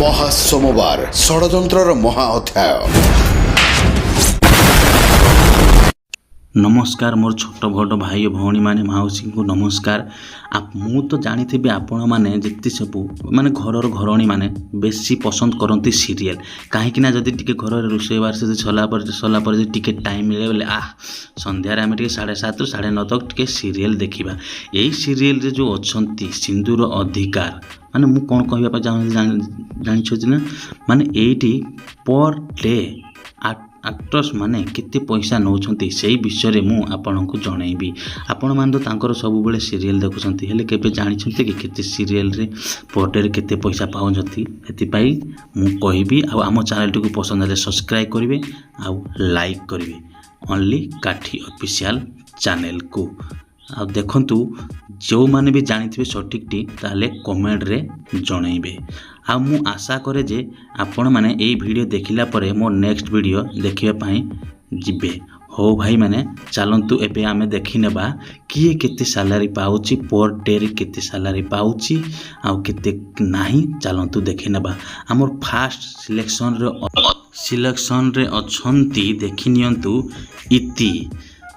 ମହାସୋମବାର ଷଡ଼ଯନ୍ତ୍ରର ମହା ଅଧ୍ୟାୟ। नमस्कार मोर छोट बड़ भाई भौणी माने माउसी को नमस्कार। मु तो जानी आपण मैंने जिते सब माने घर घरणी मैंने बेसी पसंद करती सीरियल कहीं जदि टी घर रोषेईबार से सरला टी टाइम मिले बोले संध्यारे आम 7:30 ରୁ 9:30 तक टी सीरियल देखा। यही सीरियल रे जो अच्छा सिंधुर अधिकार माने मु कौन कहवाई जानी ना माने ये पर डे आक्टर्स माने केते पैसा नौछंती से विषय में आपन को जनइबी। आपण मान तो तांकर सब बेले सीरियल देखुछंती हेले केबे जानिछंती कि केते सीरियल रे पर डे केते पैसा पाउछंती। एति पई मु कहिबी आ हम चैनल को पसंद आले सब्सक्राइब करिवे आ लाइक करिवे ओनली काठी ऑफिशियल चैनल को। आ देखंतु जो माने भी जानिथिबे सठिकटी ताले कमेंट रे जनइबे। आ मु आशा करे जे आपण माने एई वीडियो देखिला परे मो नेक्स्ट वीडियो देखिबा पई जिबे। हो भाई माने चलंतु एबे आमे देखि नेबा किए केते सैलरी पाउची पर डे रे केते सैलरी पाउची आ केते नाही। चलंतु देखि नेबा हमर फास्ट सिलेक्शन रे अछंती देखि नियंतु इति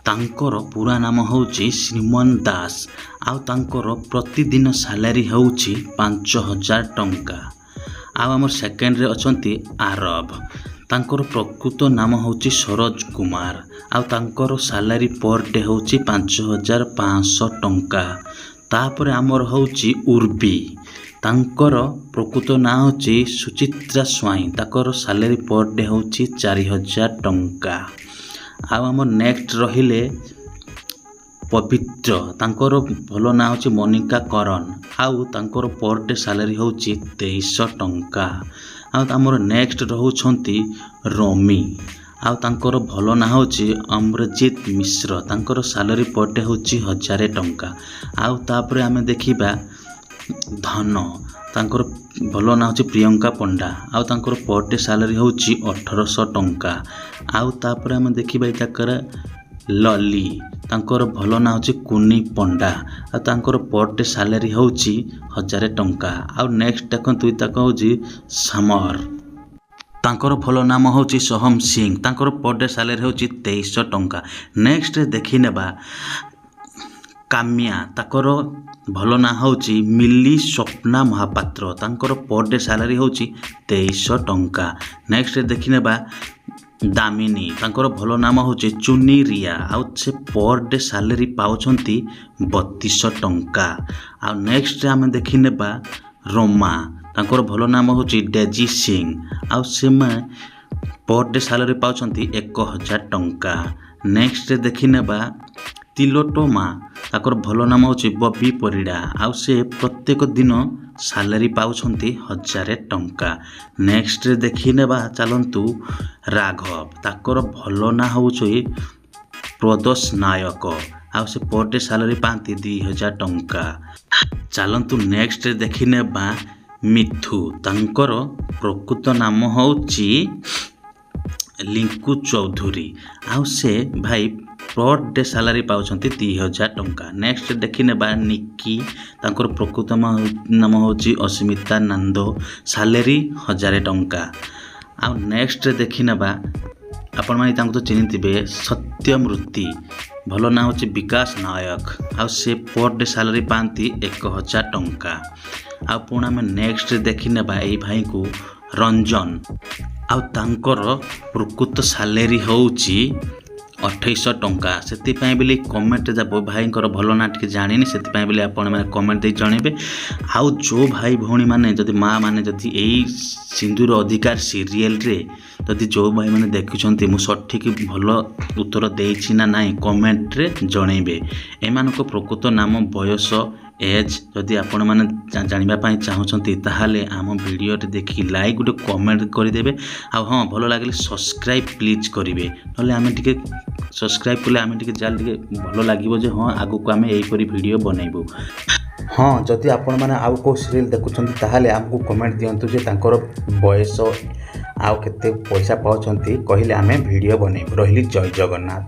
तांकर पूरा नाम होची श्रीमन दास आउ तांकर प्रतिदिन सैलरी होची 5,000 टंका। आउ हमर सेकेंड रे अछंती आरब तांकर प्रकृत नाम होची सरोज कुमार आउ तांकर सैलरी पर डे होची 5,500 टंका। तापर हमर होची उर्बी तांकर प्रकृत ना होची सुचित्रा स्वाई ताकर सैलरी पर डे होची 4,000 टंका। आउ हमर नेक्स्ट रहिले पवित्र तांकर भल ना होची मोनिका करन आउ तांकर पर डे सैलरी होची 2300 टंका। आउ हमर नेक्स्ट रहउछंती रमी आउ तांकर भल ना होची अमरजीत मिश्र तांकर सैलरी पर डे होची 1000 टंका। आउ तापरे आमे देखिबा धन तांकर भल ना होची प्रियंका पंडा आउ तांकर पर डे सैलरी होची 1800 टंका। आउ तापरे आमे देखिबा ताकर लली तांकर भल ना होची कुनी पंडा आ तांकर पर डे सैलरी होची 1000 टंका। आउ नेक्स्ट देखंतु ताक होची समर तांकर भल नाम होची सोहम सिंह तांकर पर डे सैलरी होची 2300 टंका। नेक्स्ट देखि नेबा काम्या ताकर भल ना होची मिली स्वप्ना महापात्र तांकर पर डे सैलरी होची 2300 टंका। नेक्स्ट देखि नेबा दामिनी तांकर भल नाम होची चुनी रिया आउ से पर डे सैलरी पाउछंती 3200 टंका। आउ नेक्स्ट आमे देखि नेबा रोमा तांकर भल नाम होची डेजी सिंह आउ से पर डे सैलरी पाउछंती 1000 टंका। नेक्स्ट देखि नेबा तिलोटोमा ताकर भल नाम होची बबी परिडा आउ से प्रत्येक दिन सैलरी पाउछंती 1000 टंका। नेक्स्ट देखि नेबा चलंतु राघव ताकर भल ना होची प्रदोष नायक आउ से पर डे सैलरी पांती 2000 टंका। चलंतु नेक्स्ट देखि नेबा मिथु तांकर प्रकृत नाम होची लिंकू चौधरी आउ से भाई पर डे सैलरी पाउछंती 3000 टंका। नेक्स्ट देखि नेबा निक्की तांकर प्रकृत नाम होची अस्मिता नंदो सैलरी 1000 टंका। आउ नेक्स्ट देखि नेबा आपण माने तांको तो चिन्हिथिबे सत्यमृति भल ना होची विकास नायक आउ से पर डे सैलरी पांती 1000 टंका। आउ पुणा में नेक्स्ट देखि नेबा एई भाई को रंजन आउ तांकर प्रकृत सैलरी होची 2800 टंका। से बोले कमेंट भाई भल ना टे जानी से बोले आपण मैंने कमेंट दे जनइबे। आउ जो भाई भौणी माने जदि माँ माने जदि एई सिंधुर अधिकार सीरियल रे जदि जो भाई माने देखुछंती मु सठिक भल उत्तर देछि ना नाही कमेंट रे जनइबे। एमानको प्रकृत नाम बयस एज जदि आपण माने जानिबा पई चाहुछंती ताहाले आम वीडियो रे देखि लाइक गुटे कमेंट करिदेबे। आ हाँ भल लागले सब्सक्राइब प्लीज करिवे नले आमे टिके सब्सक्राइब कले आमे टिके जाल टिके भल लागिवो जे हाँ आगु को आमे एई परी वीडियो बनैबो। हाँ जदि आपण माने आउ को सीरियल देखुछंती ताहाले हमकु कमेंट दियंतु जे तांकर बयस आउ केते पैसा पाउछंती कहिले आमे वीडियो बनैबो। रहिली जय जगन्नाथ।